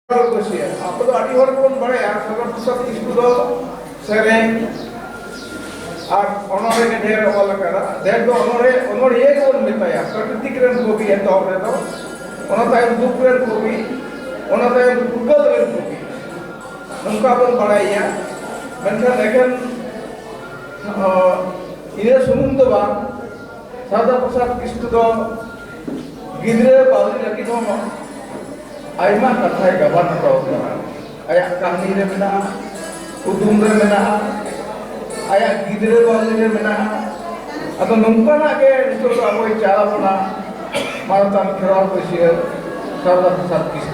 apa tu adi orang pun balik ya, kalau pusat itu tu sering, honore ke dia orang kara, dia tu honore ye kau minta ya, kalau tikiran kopi itu orang itu, orang tahu dukuran kopi, orang tahu dukuran kopi, nungka pun balik ya, macam akan ini sunung tu bang, sada pusat itu tu, gidre balik lagi tu ayam katanya gaban atau ayam kahni re mena, udung re mena, ayam gidre balik re mena, atau nungkan aja itu aku cara puna maraton keral bersih sarda pusat kis.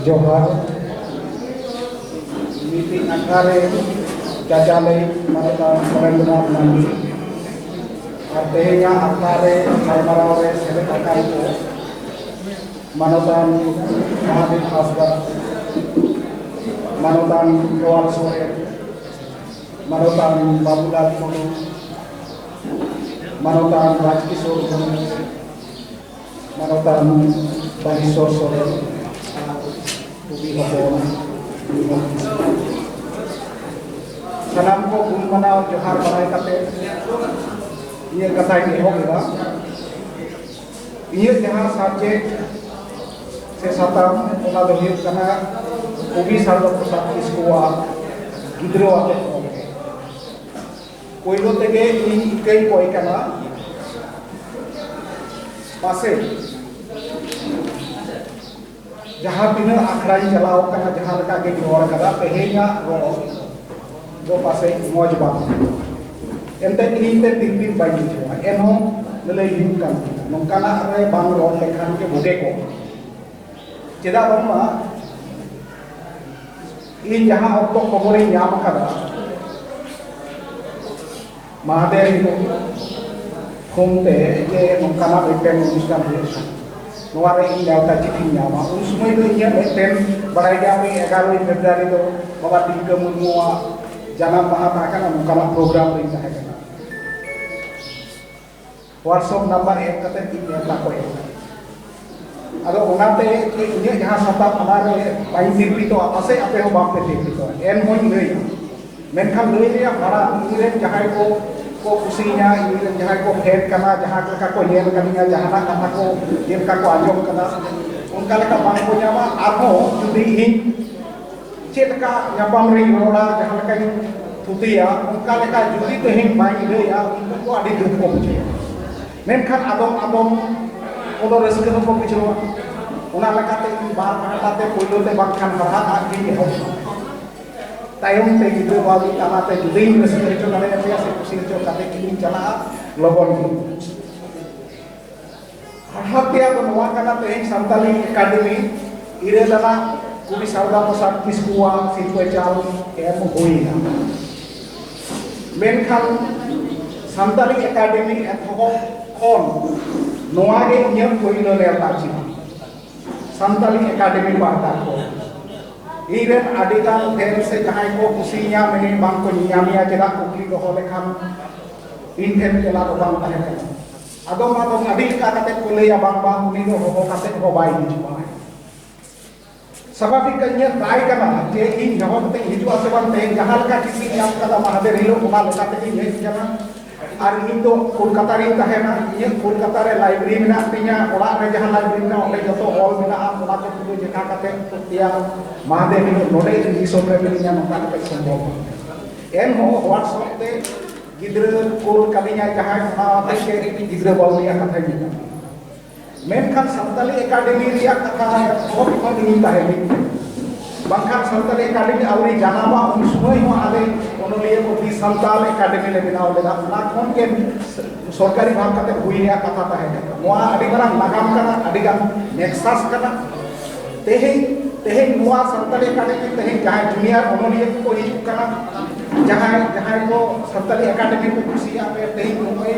Johar meeting akare jajale marata Surendra Nandi artenya akare marmarawe sebe akai ko manotan Mahadev Hasda manotan Kewal Sore manotan Babulal Kono manotan Rajkishore Kono manotan Bahisor Sore salam ko gumana johar barai kate ini kata ini hoga ini jahan subject se satam ona do hiu kana ubi sarda pusat iskua gidro ate koilo tege ini ikai koi kana pase जहाँ बिना आखराई चलाओ करना जहाँ लगा के जोड़ करा पहलेगा वो पासे मौज बात एंटे इन्हीं तीन दिन बाई जुआ एनो नले यूं kan नौकाना अरे बांग रोड लेखान के बुगे को चेदा बम्मा इन जहाँ ऑक्टो कबरे याम करा महादेव को घूमते ये नौकाना बेटे मुझका भेज नवारे इन जाता चिट्ठी ᱧᱟᱢᱟ उन समय दो इया मेटेन बड़ाई जामी 11 फेब्रुआरी दो बाबा तिलका मुर्मुआ जन्म माहा ताकना नोकाना प्रोग्राम रे ताहे kana WhatsApp नंबर एक कते इन नेता को अदो ओनाते कि इने जहां सता अना रे बाई दिपी तो आसे आपे हो बाप पे दिपी तो एन होई लई मेनखान लई रे बड़ा इरे जहां को कुसिया इरे जहां को फेड कना जहां का को येल कनिया जहां कथा को येल का को आजम कना उनका लेका बांग को जामा आरो जुदी इन चेतका ᱧᱟᱯᱟᱢ रे रोड़ा जहां का थुतिया उनका लेका जुदी तेहिन बाई लेया उनको आदि दुख को बुझे मेनखान आदम ओदो रस्के को बुझो उना लेकाते बार पाटाते पहिलो ते बांखान पढ़ा आगे हो तायम ते गिदो बाबी तामाते जुदी रस्के चो नाले ने से खुशी चो काते किन चला लगन हत्या को नवा कना ते संताली एकेडमी इरे दना कुबी सावदा पोसाक किसकुआ सिको चाल एम होइना मेनखान संताली एकेडमी एथो कोन नवा गे नियम कोइनो लेता छि संताली एकेडमी बाटा को इरेन आदिगान फेर से जहां को कुसिया मेने बांग को नियामिया चला कुकली को लेखान इन फेर चला तो बांग ताहे आदम आदि का कते को लेया बांग बांग उनी दो हो कते को बाई हिजुआ स्वाभाविक कन्या ट्राई करना जे इन जहते हिजुआ से बांग ते जहां का किसी नाम का महादेव हिलो को माल कते इन हे जाना और इन तो कोलकाता रे ताहेना ये कोलकाता रे लाइब्रेरी में तिया ओड़ा रे जहां लाइब्रेरी में ओले जतो ऑल मेना ओड़ा को पुरो जेका कते तिया महादेव हिलो नोडे दिसोम रे मिलिया नोका कते संभव एन हो व्हाट्सएप ते गिद्र कोल कमिया जहां ओना ते गिद्र बाउलिया कथा गिना मेनखान संताली एकेडमी रिया कथा बहुत कोन इन ताहेनी बांखान संताली एकेडमी आवरी जानाबा उन समय हो आले ओनलिए को दी संताल एकेडमी ले बिनाव लेदा ना कोन के सरकारी भाग कते हुइया कथा ताहेना मोआ अडी मारा लगाम कना अडीगान नेक्सस कना तेहे नुआ संताली एकेडमी तेहे जहां जूनियर ओनलिए को हिजु कना जहाँ को संताली एकेडमी को कुसिया पे तेईस नोए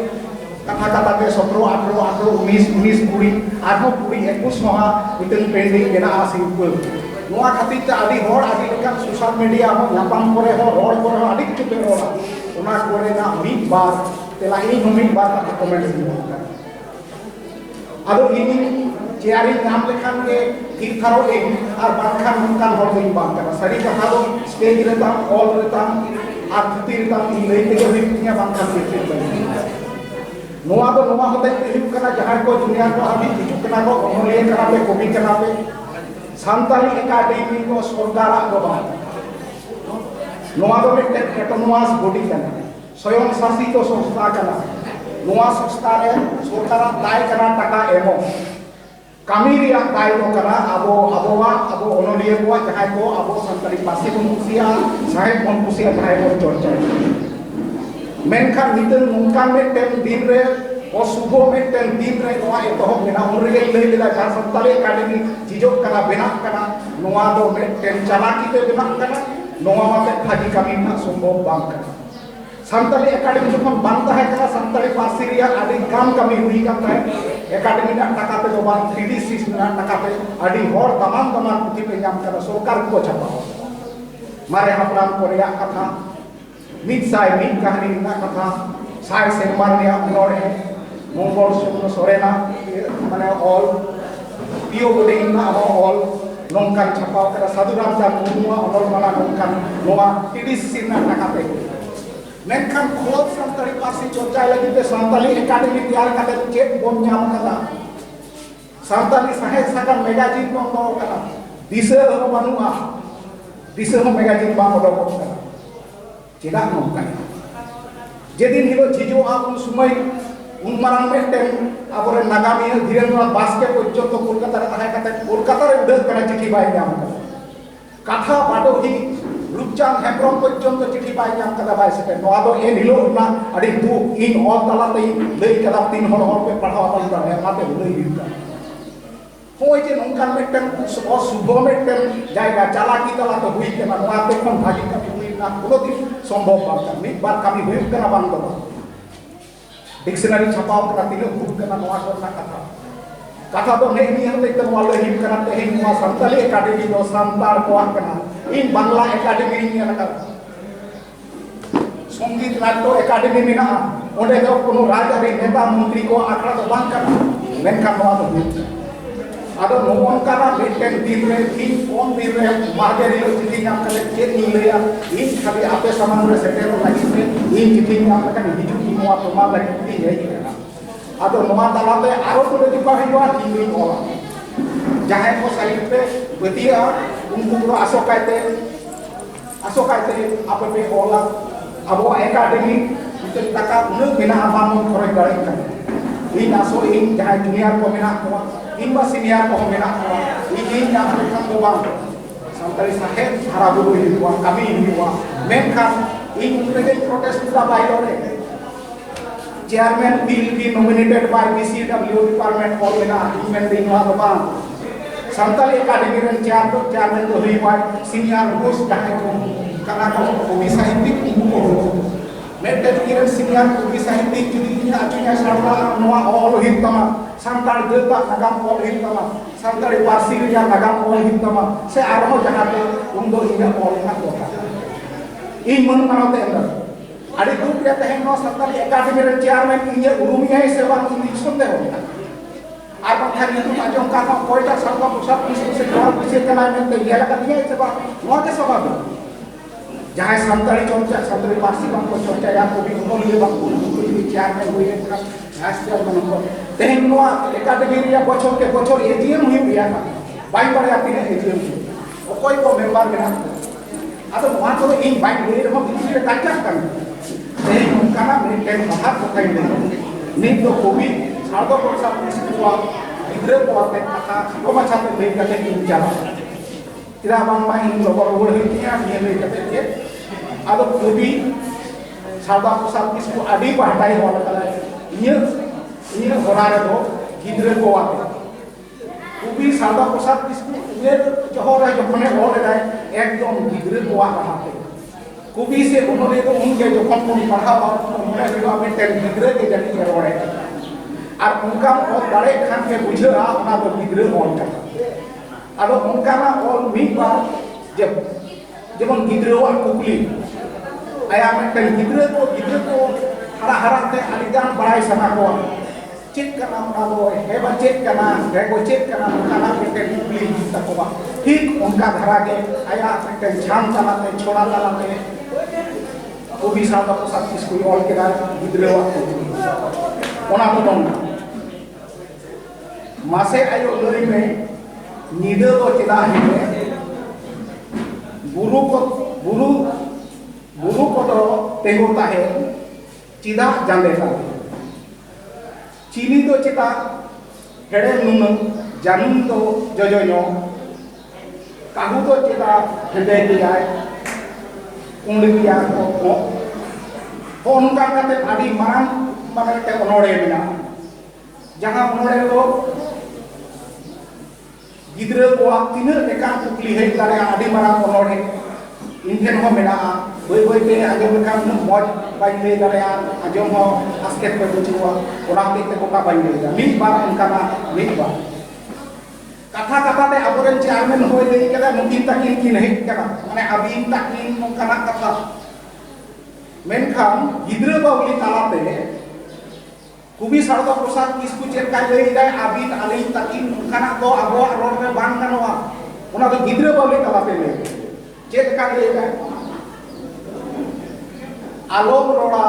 कथा कथा पे 17 18 18 19 19 20 आठों पूरी 21 महा इतन पेंडिंग बेना सिंपल नोआ खातिर ते आदि होड़ आदि लेकिन सोशल मीडिया हो नापाम करे हो रोड करे हो आदि किछु पे रोड़ा ओना करे ना मिद बार तेला इन मिद बार का कमेंट दिया आदो इन चेयरिंग नाम लेखान के ठीक थारो एक और बाखान उनका होड़ नहीं बात करा सरी कथा दो स्टेज रहता ऑल रहता और थुती रहता इन लई के भी पुनिया बाखान के नोआ दो नोआ होते हिजू कना जहां को दुनिया को अभी हिजू कना को ओनलिए कना पे कॉपी कना पे सांताली एकेडमी को सरकार को नोआ दो में एटोनोमास बॉडी कना स्वयं शासित संस्था कना नोआ संस्था रे सरकार दाय कना टाका एमो कमी रिया दाय को कना अबो ओनलिए को जहां को अबो सांताली पासी को कुसिया साहेब को कुसिया जहां को चर्चा मेनखान नितन नोंकान में दिन रे और सुबह में दिन रे नोआ एतोहब मेना उनरे लई लेला जहां संताली एकेडमी जिजो कना बेना कना नोआ दो में चालाकी ते बेना कना नोआ माते भागी कमी ना संभव बांग कना संताली एकेडमी जखन बांता है कना संताली पासी रिया आदि काम कमी हुई करता है एकेडमी ना टाका पे दो बार 3D सिस्टम ना टाका पे आदि होड़ तमाम पुथि पे नाम कना सरकार को छापा मारे हपराम को रिया कथा मिद कहानी ना कथा साय सेमार रिया उनोड़े मंगल सुमन सोरेना माने ऑल पियो बोले ना ऑल नोंकान छापाव करा साधु रामचंद्र मुर्मुआ ऑल माना नोंकान नोआ 3D सिस्टम ना टाका पे मेनखान खोद संताली पासी चर्चा लगी ते संताली एकेडमी तैयार करते चेक बोम नाम कदा संताली साहेब सागन मैगजीन को नो कदा दिसे हो बनुआ दिसे हो मैगजीन बा ओडोक कदा चेदा नोंका जेदिन हिलो झिजो आबुन सुमय उन मारांग मेटेन आबोरे नागामी धीरेन्द्र बास्के पर्यंत कोलकाता रे ताहे कते कोलकाता रे उडे कना चिठी बाय नाम कथा बाडो ही रूपचांद हेम्ब्रम पर्यंत चिठी बाय नाम कदा बाय सके नोआ दो एन हिलो ना अडी दु इन ऑल तला ते लई कदा तीन हर पे पढ़ावा बन दा माते लई हिता होय जे नोंकान मेटेन शुभ मेटेन जायगा चालाकी तला तो हुई केना नोआ ते कोन भागी का हुई ना कोनो दिन संभव बात मिद बार कमी हुई केना बांग दो डिक्शनरी छापाव करा तिलो हुई केना नोआ करना कथा तो नहीं नहीं हम लेते वाले ही करना ते ही नोआ संताली एकेडमी दो सांतार को कना इन बांग्ला एकेडमी नि लगा संगीत नाट्य एकेडमी में ना ओडे दो कोनो राजआरी नेता मंत्री को आखड़ा तो बांग करना मेनखान नोआ तो हुई आदो नोन काना मेटेन दिन रे तीन कोन दिन रे मागेरी लो चिठी नाम कले चेक नी लेया इन खाली आपे सामान रे सेटेल लागि से इन चिठी नाम कने हिजु की नोआ तो मा लागि ती हेई केना आदो नोआ तालाते आरो तो दिपा हिवा तीन ओला जहां को साइड पे बतिया उनको को आसोकायते आपे पे ओला अबो एकेडमी इतन टाका न बिना आमाम खरच दाड़ी का इन आसो इन जहां दुनिया को मेना को इन सीनियर को मेना को इन नाम लेखन को बांग संताली साहेब हरा बुरु हिवा कमी हिवा मेनखान इन उनके प्रोटेस्ट का बाइलोरे chairman will be nominated by BCW department of मेना इन दिन वा बांग संताली एकेडमी रे चेयरमैन को हुई बाय सीनियर होस्ट जहां को कना को कवि साहित्यिक को मेटेन किरण सीनियर कवि साहित्यिक जुदी आचुnya sarwa noa all hitama santal delta nagam all hitama santali parsi ria nagam all hitama se arho jahate undo inga all na kota in मन manote endar adi group ya tehen no santali academy ren chairman inge urumia se ba ini sunde ho ar ba thari tu ajong ka koita sarwa pusat se jawab se kana mente ya la katiya se ba no ke sabab जहां संताली चर्चा संताली पासी बंग को चर्चा या को भी उन्होंने बंग को भी चेयरमैन हुए हैं का राष्ट्रीय बंग को तेहन नोआ एकेडमी या बचोर एजीएम हुई बिया का बाई पड़े आती है एजीएम और कोई को मेंबर में ना अब वहां तो इन बाई ले हम दूसरे काचा कर तेहन उनका ना मेंटेन बाहर को कहीं नहीं नींद तो कोई साधो को सब इसको इधर को आते था को मचा पे ले करके इन जा tidak main lobor-lobor hitnya dia le kata ada kobi sabab pusat isku adi bahtai wala kala ini horare do gidre ko ate kobi sabab pusat isku ये johora jokhone hore dai ekdom gidre ko ate कुबी से उन्होंने तो उनके जो कम पढ़ावा उन्होंने जो अपने गिद्रे के जनी रोड़े और उनका बहुत बड़े खान के बुझे अपना तो गिद्रे ऑल का अब उनका ना ऑल मीट बार जब गिद्रे वा कुकली आया में गिद्रे को हरा हरा ते अलिगान बड़ाई सना को चेक करना उना दो है बा चेक करना है को चेक करना खाना पे कुकली तक ठीक उनका धरा के आया में झाम चलाते छोड़ा चलाते कुबी सादा पोशाक इसको ऑल के दार गिद्रे वा ओना तो दंग मासे आयो लरी में नीदे तो चिदा है बुरु को तो तेगोता है चिदा जांदेता चीनी तो चिता हेड़े नुन जानुन तो जजोयो काहू तो चिता हेडे दिया उंडगिया को उनका कते आदि मांग माने ते ओनोड़े बिना जहां ओनोड़े को गिद्रे को तीन लेका कुकली है दारे आदि मारा ओनोड़े इनठेन हो मेना बय बय ते आजम लेका मौज बाई ले दारे आजम हो आस्केट पे बुझुआ ओना ते को का बाई ले मिट बार उनका ना मिट बार कथा कथा ते अबोरेन चेयरमैन होय ले केदा नुकिन तकिन किन है केदा माने अबिन तकिन नोंका ना कथा मेनखान गिद्रे बावली तालाते कुबी सारदा प्रसाद किसकु चेक का ले जाय अबिन आली तकिन खाना तो अबो रोड में बांग गानोआ ओना तो गिद्रे बावली तालाते ले चेक का ले जाय आलोक रोड़ा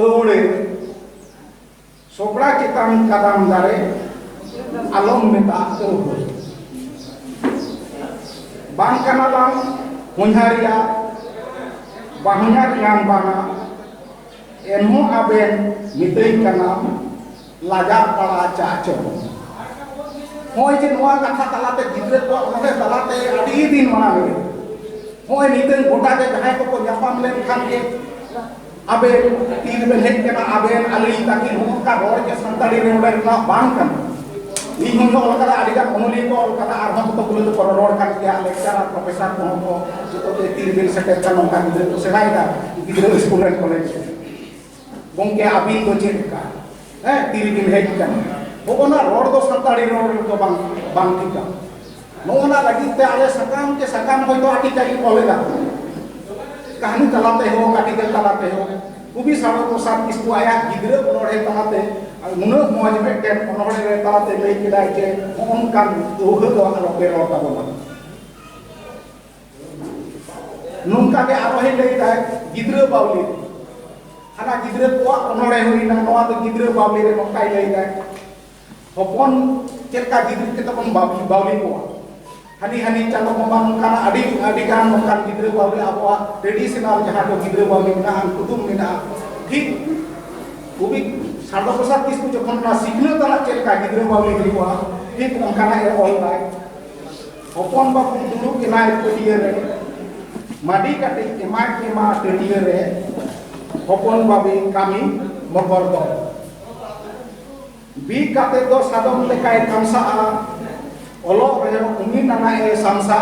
ओड़े सोबड़ा चितान कदम दारे आलम मेता तो बांग काना बांग हुंहारिया बाहनार नाम बाना एनहो आबेन मितई काना लाजा पड़ा चाचो होय जे नोआ कथा तलाते गिद्रे को ओने तलाते आडी दिन मानावे होय नितन गोटा के जहां को न्यापाम ले खान के अबे तीन बेन हेक केना आबेन अली ताकि हुनका रोड के संताड़ी रे ओडे ना बांग काना इन होनो ओलका आडिगा ओनली को ओलका आरहम तो कुल तो रोड कान के लेक्चर प्रोफेसर को जो तो तीन बेन सेटे का नोका गिद्रे तो सेनाइदा गिद्रे स्कूल एंड कॉलेज गोंके अबिन दो चेक का है तीन दिन हेक का होना रोड दो संताड़ी रोड तो बांग का नोना लगी ते आले सकाम के सकाम होय तो आटी काई कॉलेगा कहानी तलाते हो आर्टिकल तलाते हो कुबी सारो प्रसाद किसको आया गिद्रे ओनोड़े तलाते मुनो मौज में टेन ओनोड़े रे तलाते ले किदाय जे ओनकान दोह दो आलो पे रोता बोला नोंका के आरोहे ले दाय गिद्रे बावली हाना गिद्रे को ओनोड़े होइना नोआ तो गिद्रे बावली रे नोकाय ले दाय हपन चेका गिद्रे के तपन बावली को हनी हनी चलो ममा नोंकान आडी गान नोंकान गिद्रे बावली आबोआ ट्रेडिशनल जहां तो गिद्रे बावली ना कुतुम मिना ठीक कुबी सारदा प्रसाद किसको जखन ना सिखने तला चेका गिद्रे बावली हुआ ठीक नोंकाना ए ऑल बाय हपन बाबू दुरु के नाय कोटिए रे माडी काटे एमा केमा टेटिए रे हपन बाबी कामी मगर दो बी काते दो सादम लेकाय कामसा ओलो रे उनी नाना ए सांसा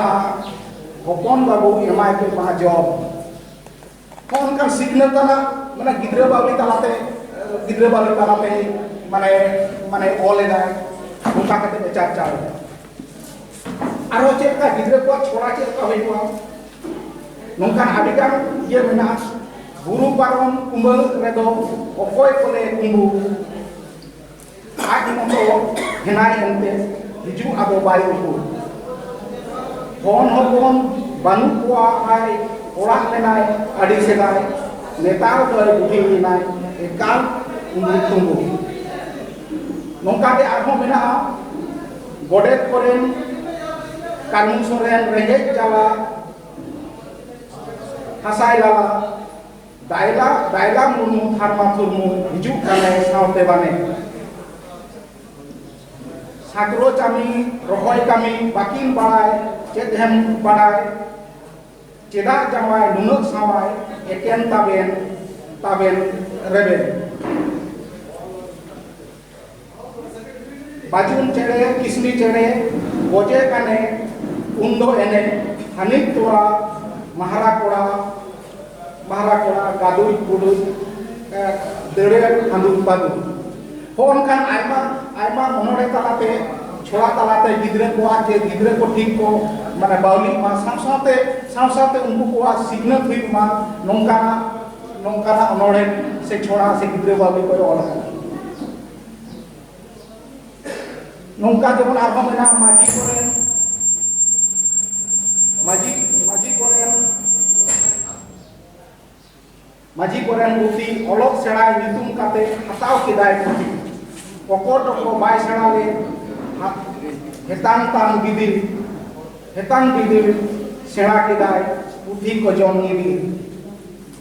हपन बाबू एमाय के मा जॉब कोन का सिखने तना माने गिद्रे बावली तालाते माने ओले दाय उनका कते चर्चा आरो चेक का गिद्रे को छोड़ा चेक का होइबा नोंकान आडिगान ये मेना बुरु पारम कुंबल रे दो ओकोय कोले कुंबु आज मतो हेनाय एंते हिजु आबो बायो को फोन होपन बानु को आय ओड़ा लेनाय आडी सेदाय नेतार तो बुद्धि लेनाय एकाल कुंबु नोंका के आरहो मेना गोडेत कोरेन कानू सोरेन रेहेज जाला हासाय लाला दायला मुर्मू थारमा थुरमू हिजु काने सावते बाने साकरो चामी रोहय कामी बाकिन बाड़ाय चेद हेम बाड़ाय चेदा जावाय नुनक सावाय एकेन ताबेन रेबेन बाजुन चेड़े किसनी चेड़े बोजे काने उन्दो एने हानिक तोड़ा महारा कोड़ा महाराकोड़ा गादुई कुडुई दड़े हांदुक बादु होन खान आयमा मनोरे तालाते छोड़ा तालाते गिद्रे को आके गिद्रे को ठीक को माने बाउली मा सामसाते उनको को सिग्नल हुई मा नोंकाना अनोड़े से छोड़ा से गिद्रे बाउली को ऑल नोंका जेमन आरबा मेना माजी कोरेन बुती ओलोक सेड़ा नितुम काते हताव किदाय पुथी पकोट को बाय सेड़ा ले हेतांग बिदिर सेड़ा किदाय पुथी को जमनी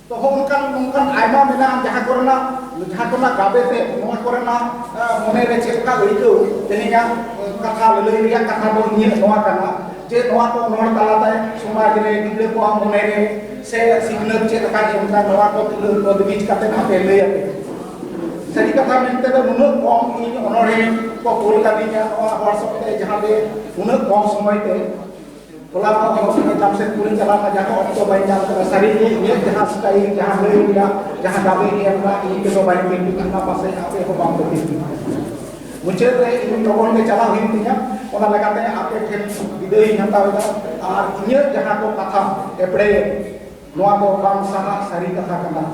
तो उनकान आयमा मेना जहां कोना गाबेते नोआ कोरेना मने रे चेका गइको तेनिया कथा ललैया कथा दो निय नोआ काना जे नोआ को नोड़ तालाते समाज रे गिद्रे को मने रे से सिग्नल चे लगा जे उनका नोआ को बीच काते नापे लैया सरी कथा मेनते दो नुनो कम इन अनोड़े को कोल कादिया नोआ व्हाट्सएप ते जहां दे नुनो कम समय ते कोला को हम नाम से पूरी चला का जाको ऑक्टो बाई जाम कर सारी ये जहां स्टाइल जहां लैया जहां गाबे ये हमरा इन के दो बाई में करना पासे आपे को बाम करती मुझे रे इन लोगों ने चला हुई तिया ओना लगाते आपे ठेन विदय हतावेदा और इन जहां को कथा एपड़े नोआ को बाम सारा सारी कथा कना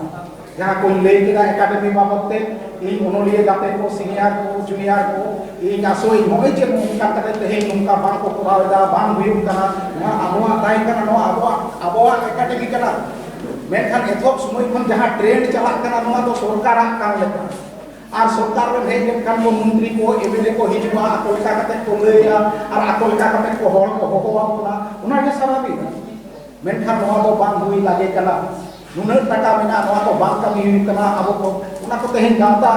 जहां को ले केदा एकेडमी बाबते इन ओनोलिए गाते को सीनियर को जूनियर को इन आसोई होय जे मुका कते तेहे नुका बां को कोरावेदा बां हुयुम कना ना आबोआ ताई कना नो आबोआ एकेडमी कना मेनखान एथोक समय खन जहां ट्रेंड चला कना नोआ तो सरकार कान लेका और सरकार रे हेज लेखान को मंत्री को एमएलए को हिजुआ आकोलका कते को लैया और आकोलका कते को होल को होकोवा कोना उना जे स्वाभाविक मेनखान नोआ तो बां हुई लागे कना नुना टाका मेना नोआ तो बां कमी हुई कना आबो को उना को तेहे गावता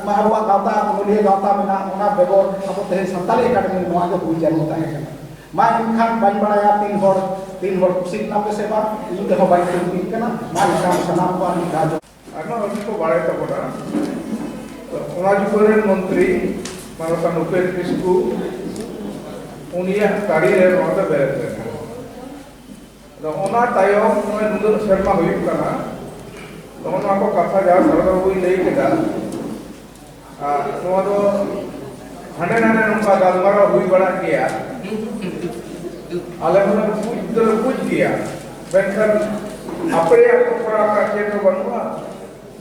महाबुआ गावता ओनोलिया गावता मेना उना बेगोर आबो तेहे संताली एकेडमी नोआ जो हुई जानो ताहे कना मा इनखान बाई बड़ाया तीन हर कुसी ना पे सेवा इन देहो बाई तीन कना मा इनखान सनाम को आनी गाजो आना उनको बाड़े तबोना समाज कल्याण मंत्री मानता उपेंद्र किस्कू उनिया ताड़ी रे नोता बेरे तो ओना तायम नोय नुदो शर्मा हुई कना तो ओना को कथा जा सरदा हुई लई केदा नोवा दो हने नाने नोका गालमारा हुई बड़ा किया आले कुछ किया बेनखान अपरे को करा का के तो बनवा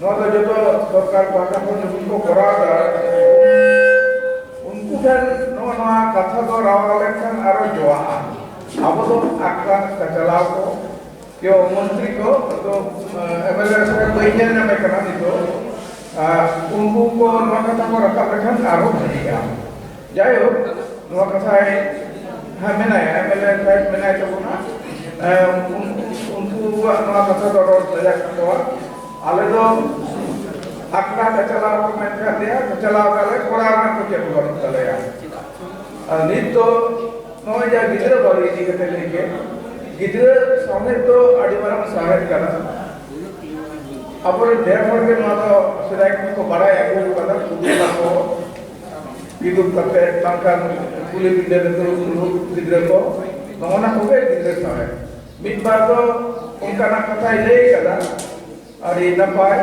नोदा जो तो सरकार पाटा को उनको करा उनको फिर नोना कथा तो रावला लेखन आरो जोआ अब तो आका चलाव को क्यों मंत्री को तो एमएलए से बहिने ना में करा दी तो उनको को नोना कथा को रखा लेखन आरो भजिया जाय हो नोना कथा है मेना एमएलए साइड मेना तो ना उनको नोना कथा तो रोड सजा करवा आले तो आकड़ा चलाव को मैं कर दिया चलाव वाले कोड़ा में कुछ बोल चले यार नित तो नोय जा गिद्रे बारी दी कते लेके गिद्रे सामने तो आड़ी मारा सहायक करा अपने देर भर के ना तो सिराय को बड़ा है वो कदर कुला को किदु करते टंका कुली बिंदे तो गिद्रे को नोना को के गिद्रे सहायक मिट बार तो उनका ना कथा ले कदा और ये नपाय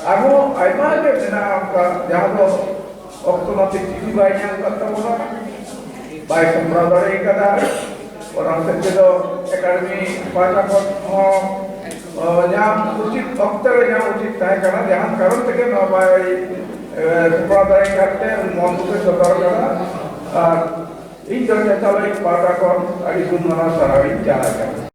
आगो आयमा के बिना उनका जहां तो ऑटोमेटिक टीवी बाय नाम करता होगा बाय संप्रदाय कदा और हमसे जो एकेडमी पाटा को जहां उचित वक्त रे जहां उचित तय करना जहां कारण तक न बाय संप्रदाय करते मन को सदर करा और इन जगह चला एक पाटा को अड़ी गुणना सरावी चला